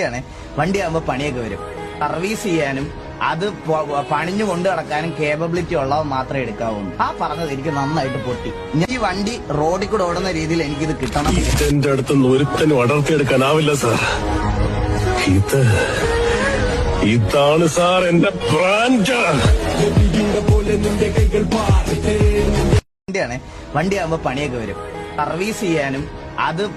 ാണ് വണ്ടി ആകുമ്പോൾ പണിയൊക്കെ വരും. സർവീസ് ചെയ്യാനും അത് പണിഞ്ഞു കൊണ്ടു നടക്കാനും കേപ്പബിലിറ്റി ഉള്ളവ മാത്രമേ എടുക്കാവൂ. ആ പറഞ്ഞത് എനിക്ക് നന്നായിട്ട് പൊട്ടി. ഈ വണ്ടി റോഡിൽ കൂടെ ഓടുന്ന രീതിയിൽ എനിക്കിത് കിട്ടണം. എന്റെ അടുത്ത് ഒരുത്തനും അടർത്തിയെടുക്കാനാവില്ല സാർ. ഇതാണ് സാർ എന്റെ ബ്രാൻഡ്. ാണ് വണ്ടി ആകുമ്പോൾ പണിയൊക്കെ വരും. സർവീസ് ചെയ്യാനും അത്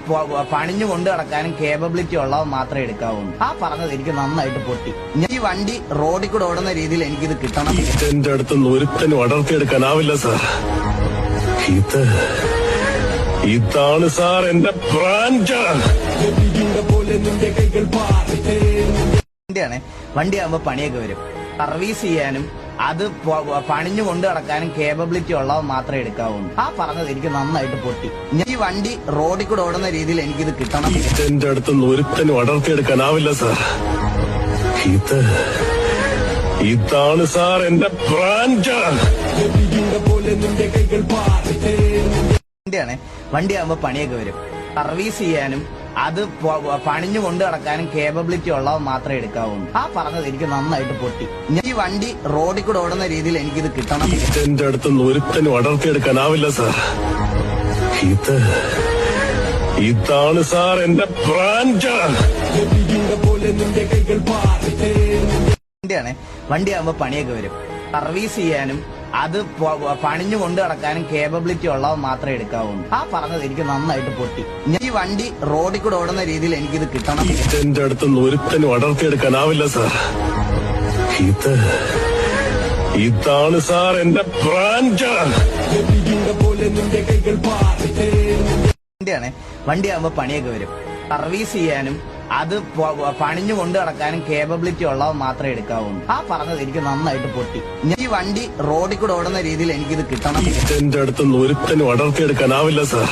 പണിഞ്ഞു കൊണ്ടു നടക്കാനും കേപ്പബിലിറ്റി ഉള്ളവ മാത്രമേ എടുക്കാവൂ. ആ പറഞ്ഞത് എനിക്ക് നന്നായിട്ട് പൊട്ടി. ഈ വണ്ടി റോഡിൽ കൂടെ ഓടുന്ന രീതിയിൽ എനിക്കിത് കിട്ടണം. എന്റെ അടുത്ത് ഒരുത്തനും അടർത്തിയെടുക്കാനാവില്ല സാർ. ഇതാണ് സാർ എന്റെ ബ്രാൻഡ്. ാണ് വണ്ടി ആകുമ്പോൾ പണിയൊക്കെ വരും. സർവീസ് ചെയ്യാനും അത് പണിഞ്ഞു കൊണ്ടു നടക്കാനും കേപ്പബിലിറ്റി ഉള്ളവ മാത്രമേ എടുക്കാവൂ. ആ പറഞ്ഞത് എനിക്ക് നന്നായിട്ട് പൊട്ടി. ഈ വണ്ടി റോഡിൽ കൂടെ ഓടുന്ന രീതിയിൽ എനിക്കിത് കിട്ടണം. എന്റെ അടുത്ത് ഒരുത്തനും അടർത്തിയെടുക്കാനാവില്ല സാർ. ഇതാണ് സാർ എന്റെ ബ്രാൻഡ്. ാണ് വണ്ടി ആകുമ്പോൾ പണിയൊക്കെ വരും. സർവീസ് ചെയ്യാനും അത് പണിഞ്ഞു കൊണ്ടു നടക്കാനും കേപ്പബിലിറ്റി ഉള്ളവ മാത്രമേ എടുക്കാവൂ. ആ പറഞ്ഞത് എനിക്ക് നന്നായിട്ട് പൊട്ടി. ഈ വണ്ടി റോഡിൽ കൂടെ ഓടുന്ന രീതിയിൽ എനിക്കിത് കിട്ടണം. എന്റെ അടുത്ത് ഒരുത്തനും അടർത്തിയെടുക്കാനാവില്ല സാർ. ഇതാണ് സാർ എന്റെ ബ്രാൻഡ്. ാണ് വണ്ടി ആകുമ്പോൾ പണിയൊക്കെ വരും. സർവീസ് ചെയ്യാനും അത് പണിഞ്ഞു കൊണ്ടു നടക്കാനും കേപ്പബിലിറ്റി ഉള്ളവ മാത്രമേ എടുക്കാവൂ. ആ പറഞ്ഞത് എനിക്ക് നന്നായിട്ട് പൊട്ടി. ഈ വണ്ടി റോഡിൽ കൂടെ ഓടുന്ന രീതിയിൽ എനിക്കിത് കിട്ടണം. എന്റെ അടുത്ത് ഒരുത്തനും അടർത്തിയെടുക്കാനാവില്ല സാർ. ഇതാണ് സാർ എന്റെ ബ്രാൻഡ്. ാണ് വണ്ടി ആകുമ്പോൾ പണിയൊക്കെ വരും. സർവീസ് ചെയ്യാനും അത് പണിഞ്ഞു കൊണ്ടു നടക്കാനും കേപ്പബിലിറ്റി ഉള്ളവ മാത്രമേ എടുക്കാവൂ. ആ പറഞ്ഞത് എനിക്ക് നന്നായിട്ട് പൊട്ടി. ഈ വണ്ടി റോഡിൽ കൂടെ ഓടുന്ന രീതിയിൽ എനിക്കിത് കിട്ടണം. എന്റെ അടുത്ത് ഒരുത്തനും അടർത്തിയെടുക്കാനാവില്ല സാർ.